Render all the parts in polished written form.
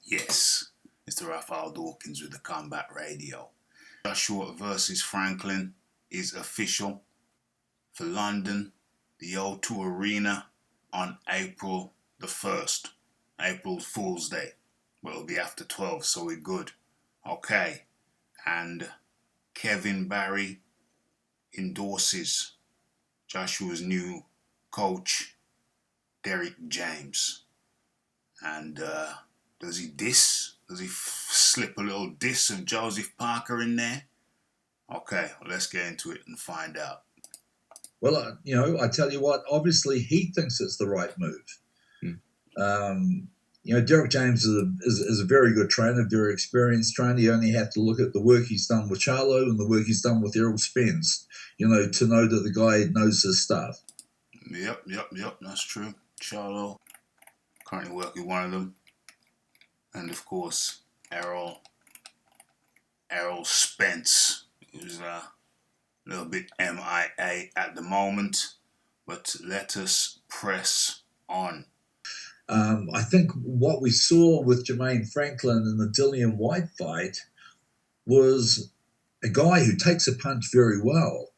Yes. Mr. Raphael Dawkins with the Combat Radio. Joshua versus Franklin is official for London, the O2 Arena on April the 1st. April Fool's Day. Well, it'll be after 12, so we're good. Okay. And Kevin Barry endorses Joshua's new coach, Derek James. And does he slip a little diss of Joseph Parker in there? Okay, well, let's get into it and find out. Well, I tell you what, obviously he thinks it's the right move. Derek James is a very good trainer, very experienced trainer. You only have to look at the work he's done with Charlo and the work he's done with Errol Spence, to know that the guy knows his stuff. Yep, that's true. Charlo, currently working with one of them. And of course, Errol Spence, who's a little bit MIA at the moment. But let us press on. I think what we saw with Jermaine Franklin in the Dillian Whyte fight was a guy who takes a punch very well,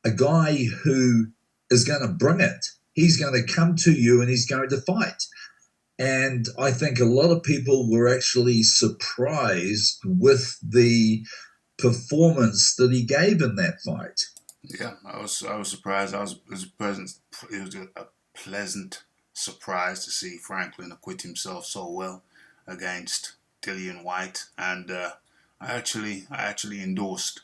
a guy who is going to bring it. He's going to come to you and he's going to fight. And I think a lot of people were actually surprised with the performance that he gave in that fight. Yeah, I was surprised. It was a pleasant surprise to see Franklin acquit himself so well against Dillian Whyte, and I actually endorsed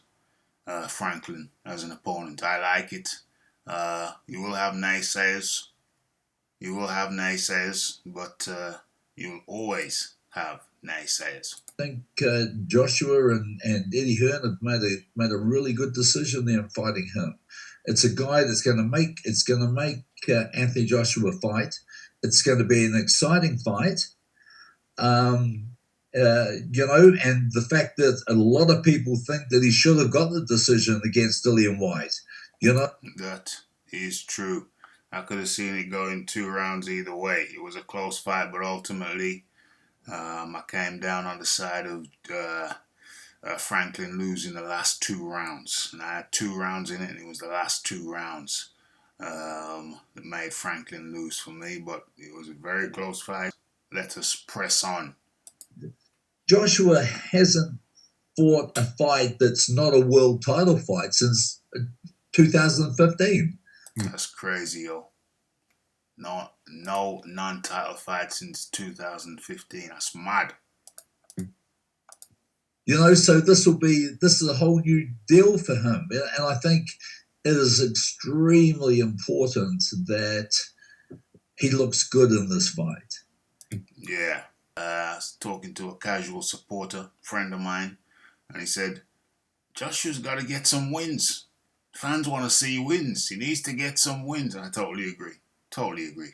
Franklin as an opponent. I like it. You will have naysayers, but you'll always have naysayers. I think Joshua and Eddie Hearn have made a really good decision there in fighting him. It's a guy that's going to make Anthony Joshua fight. It's going to be an exciting fight, and the fact that a lot of people think that he should have got the decision against Dillian Whyte. That is true. I could have seen it going 2 rounds either way. It was a close fight, but ultimately, I came down on the side of Franklin losing the last 2 rounds. And I had 2 rounds in it, and it was the last 2 rounds that made Franklin lose for me. But it was a very close fight. Let us press on. Joshua hasn't fought a fight that's not a world title fight since 2015. That's crazy, yo. No non-title fight since 2015. That's mad. So this is a whole new deal for him, and I think it is extremely important that he looks good in this fight. Yeah. I was talking to a casual supporter, friend of mine, and he said, Joshua's got to get some wins. Fans want to see wins. He needs to get some wins. And I totally agree.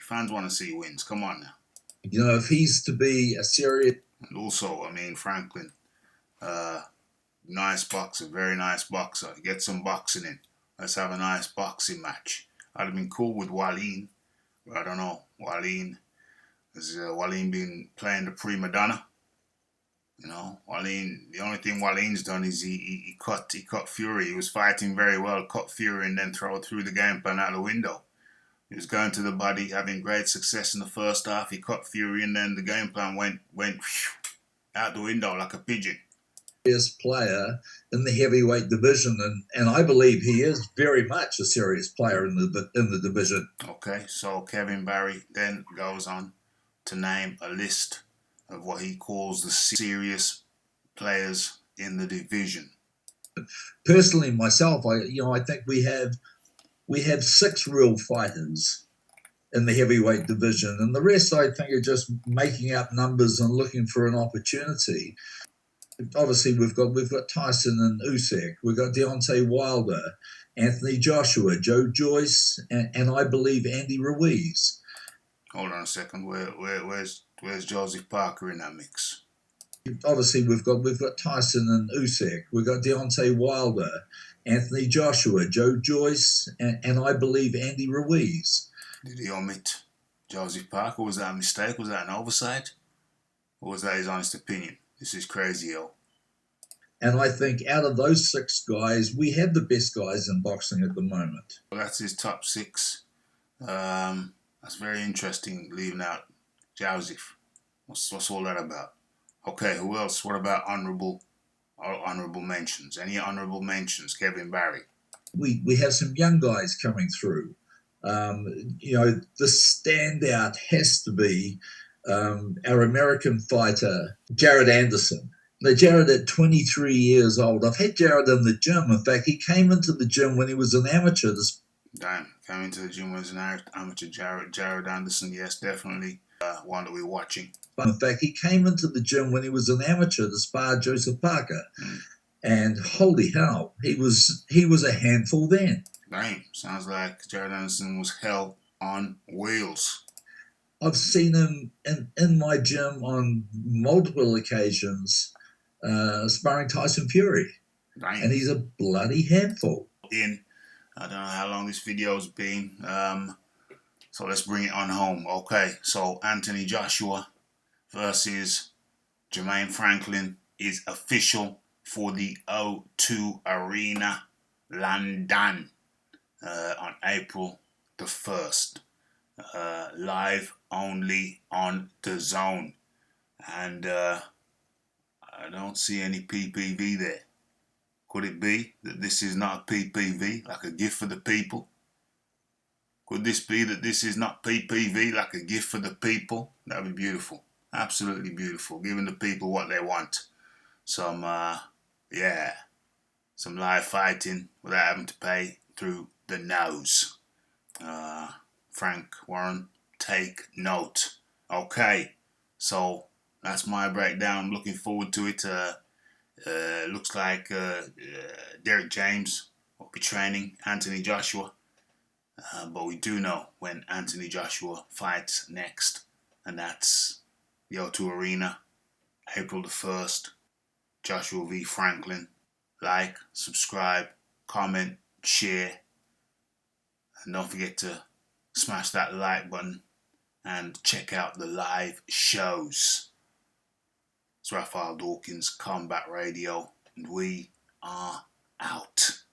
Fans want to see wins. Come on now. If he's to be a serious... And also, Franklin, nice boxer, very nice boxer. Get some boxing in. Let's have a nice boxing match. I'd have been cool with Wallin. But I don't know. Wallin been playing the prima donna? Wallin, the only thing Wallin's done is he cut Fury. He was fighting very well, cut Fury, and then threw the game plan out the window. He was going to the body, having great success in the first half. He cut Fury, and then the game plan went out the window like a pigeon. Player in the heavyweight division, and I believe he is very much a serious player in the division. Okay, so Kevin Barry then goes on to name a list of what he calls the serious players in the division. Personally, myself, I think we have 6 real fighters in the heavyweight division, and the rest I think are just making up numbers and looking for an opportunity. Obviously, we've got Tyson and Usyk, we've got Deontay Wilder, Anthony Joshua, Joe Joyce, and I believe Andy Ruiz. Hold on a second. Where's Joseph Parker in that mix? Obviously, we've got Tyson and Usyk, we've got Deontay Wilder, Anthony Joshua, Joe Joyce, and I believe Andy Ruiz. Did he omit Joseph Parker? Was that a mistake? Was that an oversight? Or was that his honest opinion? This is crazy, yo. And I think out of those 6 guys, we have the best guys in boxing at the moment. Well, that's his top 6. That's very interesting, leaving out Joseph. What's all that about? Okay, who else? What about honorable mentions? Any honorable mentions? Kevin Barry. We have some young guys coming through. The standout has to be our American fighter, Jared Anderson. Now, Jared, at 23 years old, I've had Jared in the gym. In fact, he came into the gym when he was an amateur. Damn, came into the gym when he was an amateur. Jared Anderson, yes, definitely one that we're watching. In fact, he came into the gym when he was an amateur to spar Joseph Parker. And holy hell, he was a handful then. Damn, sounds like Jared Anderson was hell on wheels. I've seen him in my gym on multiple occasions sparring Tyson Fury. Damn. And he's a bloody handful. I don't know how long this video's been, so let's bring it on home. Okay, so Anthony Joshua versus Jermaine Franklin is official for the O2 Arena, London, on April the 1st. Live only on DAZN. And I don't see any PPV there. Could it be that this is not a PPV, like a gift for the people? Could this be that this is not PPV, like a gift for the people? That would be beautiful. Absolutely beautiful. Giving the people what they want. Some live fighting without having to pay through the nose. Frank Warren, take note. Okay, so that's my breakdown. I'm looking forward to it. Looks like Derek James will be training Anthony Joshua. But we do know when Anthony Joshua fights next, and that's the O2 Arena, April the 1st. Joshua v. Franklin. Like, subscribe, comment, share, and don't forget to smash that like button and check out the live shows. It's Raphael Dawkins, Combat Radio, and we are out.